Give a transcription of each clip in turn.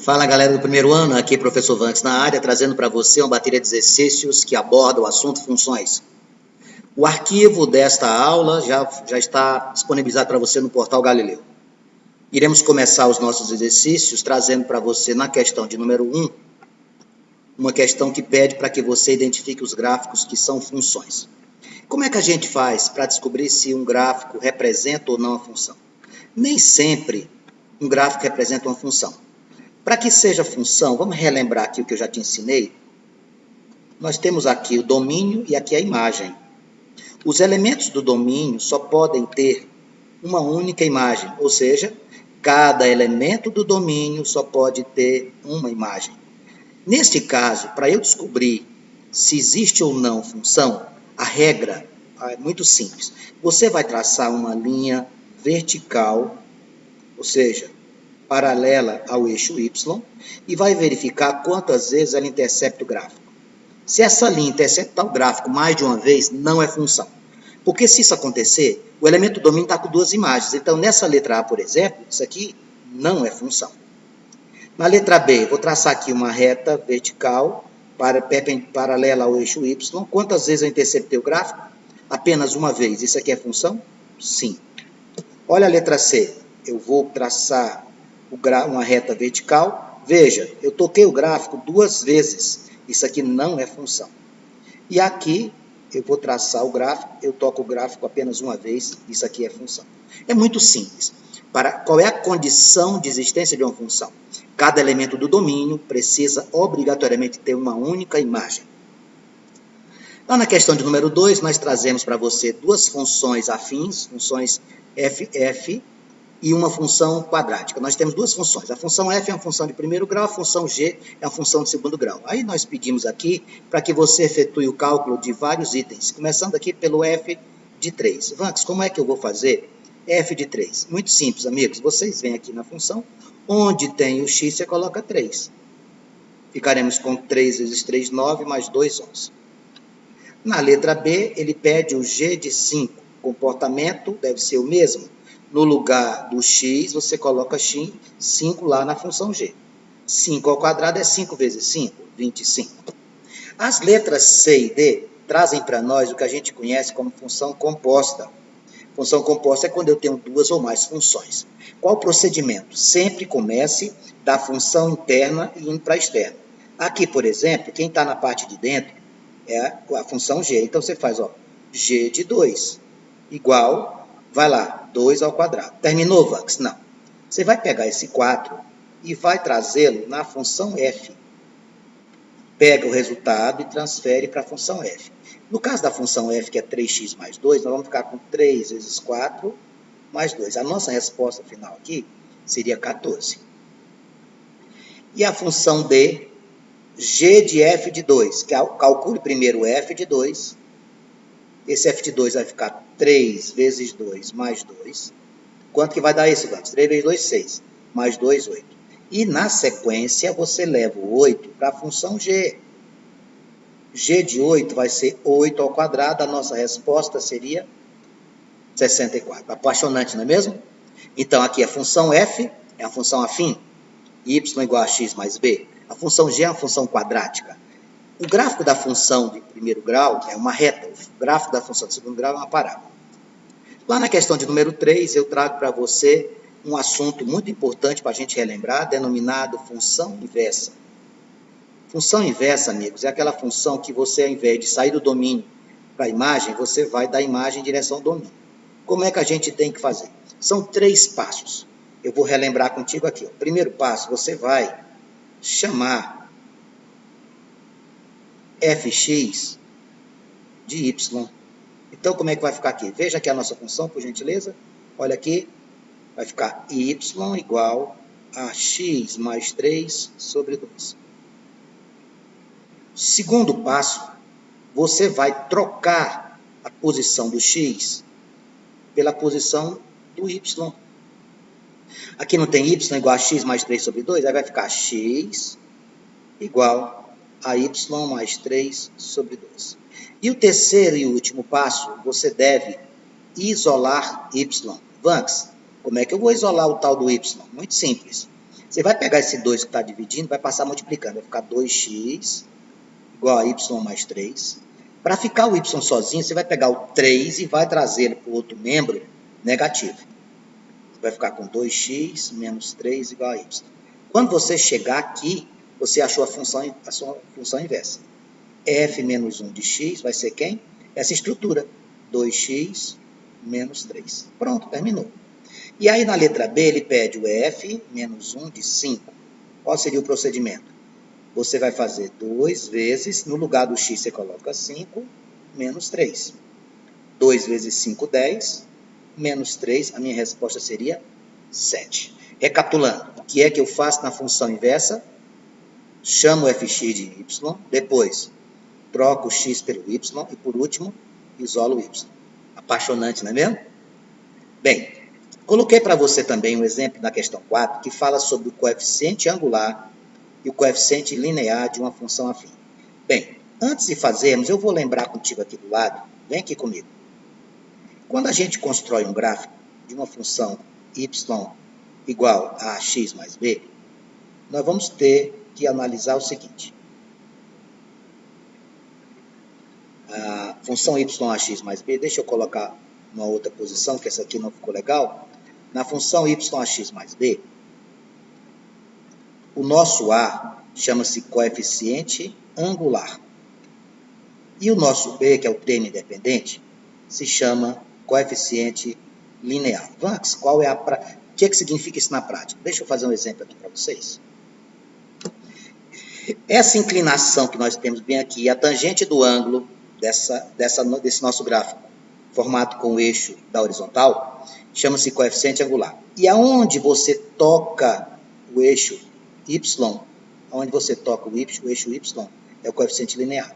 Fala galera do primeiro ano, aqui professor Vanks na área, trazendo para você uma bateria de exercícios que aborda o assunto funções. O arquivo desta aula já está disponibilizado para você no portal Galileu. Iremos começar os nossos exercícios trazendo para você na questão de número 1, uma questão que pede para que você identifique os gráficos que são funções. Como é que a gente faz para descobrir se um gráfico representa ou não a função? Nem sempre um gráfico representa uma função. Para que seja função, vamos relembrar aqui o que eu já te ensinei. Nós temos aqui o domínio e aqui a imagem. Os elementos do domínio só podem ter uma única imagem, ou seja, cada elemento do domínio só pode ter uma imagem. Neste caso, para eu descobrir se existe ou não função, a regra é muito simples. Você vai traçar uma linha vertical, ou seja, paralela ao eixo Y, e vai verificar quantas vezes ela intercepta o gráfico. Se essa linha interceptar o gráfico mais de uma vez, não é função. Porque se isso acontecer, o elemento do domínio está com duas imagens. Então, nessa letra A, por exemplo, isso aqui não é função. Na letra B, vou traçar aqui uma reta vertical paralela ao eixo Y. Quantas vezes eu interceptei o gráfico? Apenas uma vez. Isso aqui é função? Sim. Olha a letra C. Eu vou traçar uma reta vertical. Veja, eu toquei o gráfico duas vezes. Isso aqui não é função. E aqui, eu vou traçar o gráfico, eu toco o gráfico apenas uma vez. Isso aqui é função. É muito simples. Qual é a condição de existência de uma função? Cada elemento do domínio precisa obrigatoriamente ter uma única imagem. Lá na questão de número 2, nós trazemos para você duas funções afins, funções f e uma função quadrática. Nós temos duas funções. A função f é uma função de primeiro grau, a função g é uma função de segundo grau. Aí nós pedimos aqui para que você efetue o cálculo de vários itens, começando aqui pelo f de 3. Vanks, como é que eu vou fazer f de 3? Muito simples, amigos. Vocês vêm aqui na função, onde tem o x, você coloca 3. Ficaremos com 3 vezes 3, 9, mais 2, 11. Na letra B, ele pede o g de 5. O comportamento deve ser o mesmo. No lugar do x, você coloca x, 5 lá na função g. 5 ao quadrado é 5 vezes 5, 25. As letras C e D trazem para nós o que a gente conhece como função composta. Função composta é quando eu tenho duas ou mais funções. Qual o procedimento? Sempre comece da função interna e indo para a externa. Aqui, por exemplo, quem está na parte de dentro é a função g. Então, você faz g de 2 igual, vai lá, 2 ao quadrado. Terminou, Vanks? Não. Você vai pegar esse 4 e vai trazê-lo na função f. Pega o resultado e transfere para a função f. No caso da função f, que é 3x mais 2, nós vamos ficar com 3 vezes 4 mais 2. A nossa resposta final aqui seria 14. E a função d, g de f de 2. Calcule primeiro o f de 2. Esse f de 2 vai ficar 3 vezes 2 mais 2. Quanto que vai dar isso, Vanks? 3 vezes 2, 6. Mais 2, 8. E na sequência, você leva o 8 para a função g. G de 8 vai ser 8 ao quadrado. A nossa resposta seria 64. Apaixonante, não é mesmo? Então, aqui a função f é a função afim. Y igual a x mais b. A função g é uma função quadrática. O gráfico da função de primeiro grau é uma reta. O gráfico da função de segundo grau é uma parábola. Lá na questão de número 3, eu trago para você um assunto muito importante para a gente relembrar, denominado função inversa. Função inversa, amigos, é aquela função que você, ao invés de sair do domínio para a imagem, você vai da imagem em direção ao domínio. Como é que a gente tem que fazer? São 3 passos. Eu vou relembrar contigo aqui. O primeiro passo, você vai chamar fx de y. Então, como é que vai ficar aqui? Veja aqui a nossa função, por gentileza. Olha aqui, vai ficar y igual a x mais 3 sobre 2. Segundo passo, você vai trocar a posição do x pela posição do y. Aqui não tem y igual a x mais 3 sobre 2, aí vai ficar x igual a y mais 3 sobre 2. E o terceiro e último passo, você deve isolar y. Vanks, como é que eu vou isolar o tal do y? Muito simples. Você vai pegar esse 2 que está dividindo, vai passar multiplicando. Vai ficar 2x igual a y mais 3. Para ficar o y sozinho, você vai pegar o 3 e vai trazer para o outro membro negativo. Você vai ficar com 2x menos 3 igual a y. Quando você chegar aqui, você achou a sua função inversa. F menos 1 de x vai ser quem? Essa estrutura. 2x menos 3. Pronto, terminou. E aí na letra B ele pede o F menos 1 de 5. Qual seria o procedimento? Você vai fazer 2 vezes, no lugar do x você coloca 5, menos 3. 2 vezes 5, 10, menos 3, a minha resposta seria 7. Recapitulando, o que é que eu faço na função inversa? Chamo o fx de y, depois troco o x pelo y e, por último, isolo o y. Apaixonante, não é mesmo? Bem, coloquei para você também um exemplo na questão 4 que fala sobre o coeficiente angular e o coeficiente linear de uma função afim. Bem, antes de fazermos, eu vou lembrar contigo aqui do lado, vem aqui comigo. Quando a gente constrói um gráfico de uma função y igual a x mais b, nós vamos ter que analisar o seguinte. A função y a x mais b, deixa eu colocar uma outra posição, que essa aqui não ficou legal. Na função y a x mais b, o nosso a chama-se coeficiente angular. E o nosso b, que é o termo independente, se chama coeficiente linear. Vanks, qual é o que significa isso na prática? Deixa eu fazer um exemplo aqui para vocês. Essa inclinação que nós temos bem aqui, a tangente do ângulo desse nosso gráfico, formado com o eixo da horizontal, chama-se coeficiente angular. E aonde você toca o eixo y, aonde você toca o eixo y, é o coeficiente linear.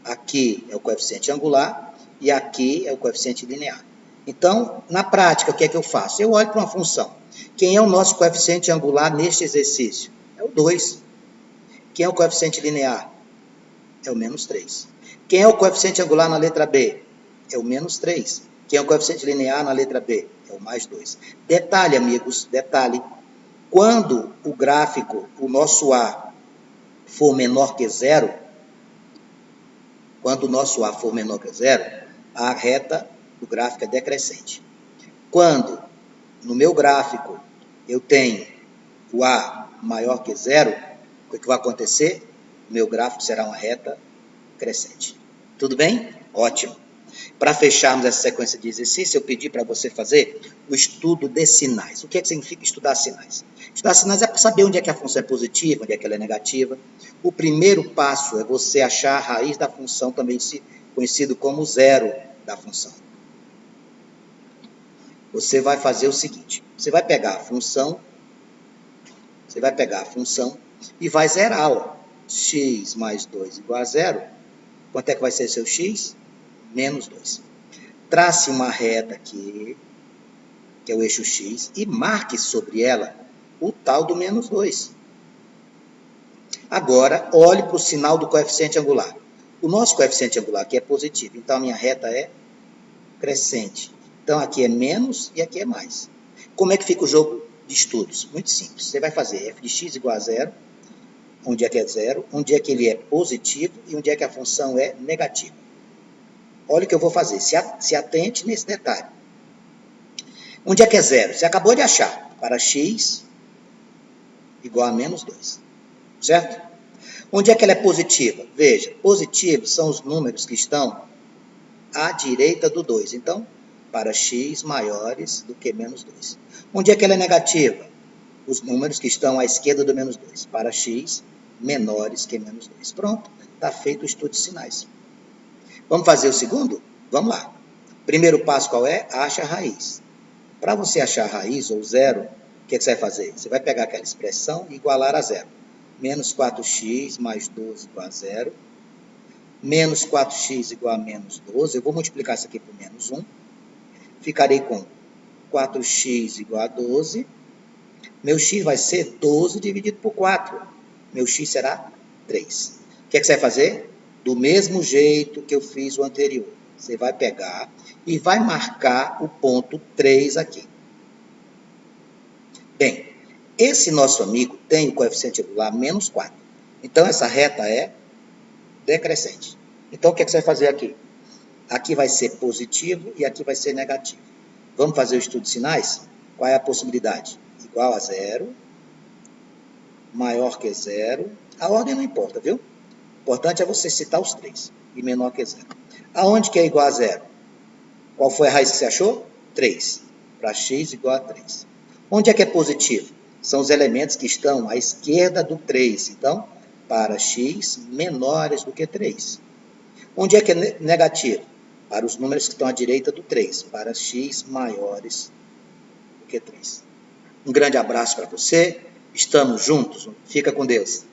Aqui é o coeficiente angular e aqui é o coeficiente linear. Então, na prática, o que é que eu faço? Eu olho para uma função. Quem é o nosso coeficiente angular neste exercício? É o 2. Quem é o coeficiente linear? É o menos 3. Quem é o coeficiente angular na letra B? É o menos 3. Quem é o coeficiente linear na letra B? É o mais 2. Detalhe, amigos, detalhe. Quando o gráfico, o nosso A, for menor que zero, quando o nosso A for menor que zero, a reta do gráfico é decrescente. Quando, no meu gráfico, eu tenho o A maior que zero, o que vai acontecer? O meu gráfico será uma reta crescente. Tudo bem? Ótimo. Para fecharmos essa sequência de exercícios, eu pedi para você fazer o estudo de sinais. O que é que significa estudar sinais? Estudar sinais é para saber onde é que a função é positiva, onde é que ela é negativa. O primeiro passo é você achar a raiz da função, também conhecido como zero da função. Você vai fazer o seguinte, você vai pegar a função e vai zerar, ó. X mais 2 igual a zero. Quanto é que vai ser seu x? Menos 2. Trace uma reta aqui, que é o eixo x, e marque sobre ela o tal do menos 2. Agora, olhe para o sinal do coeficiente angular. O nosso coeficiente angular aqui é positivo, então a minha reta é crescente. Então aqui é menos e aqui é mais. Como é que fica o jogo de estudos? Muito simples. Você vai fazer f de x igual a zero, onde é que é zero, onde é que ele é positivo e onde é que a função é negativa. Olha o que eu vou fazer. Se atente nesse detalhe. Onde é que é zero? Você acabou de achar. Para x igual a menos 2. Certo? Onde é que ela é positiva? Veja, positivos são os números que estão à direita do 2. Então, para x maiores do que menos 2. Onde é que ela é negativa? Os números que estão à esquerda do menos 2. Para x menores que menos 2. Pronto, está feito o estudo de sinais. Vamos fazer o segundo? Vamos lá. Primeiro passo qual é? Acha a raiz. Para você achar a raiz, ou zero, o que você vai fazer? Você vai pegar aquela expressão e igualar a zero. Menos 4x mais 12 igual a zero. Menos 4x igual a menos 12. Eu vou multiplicar isso aqui por menos 1. Ficarei com 4x igual a 12. Meu x vai ser 12 dividido por 4. Meu x será 3. O que você vai fazer? Do mesmo jeito que eu fiz o anterior. Você vai pegar e vai marcar o ponto 3 aqui. Bem, Esse nosso amigo tem o coeficiente angular menos 4. Então, essa reta é decrescente. Então, o que, é que você vai fazer aqui? Aqui vai ser positivo e aqui vai ser negativo. Vamos fazer o estudo de sinais? Qual é a possibilidade? Igual a 0, maior que 0. A ordem não importa, viu? O importante é você citar os 3. E menor que 0. Aonde que é igual a 0? Qual foi a raiz que você achou? 3. Para x igual a 3. Onde é que é positivo? São os elementos que estão à esquerda do 3. Então, para x menores do que 3. Onde é que é negativo? Para os números que estão à direita do 3. Para x maiores do que 3. Um grande abraço para você. Estamos juntos. Fica com Deus.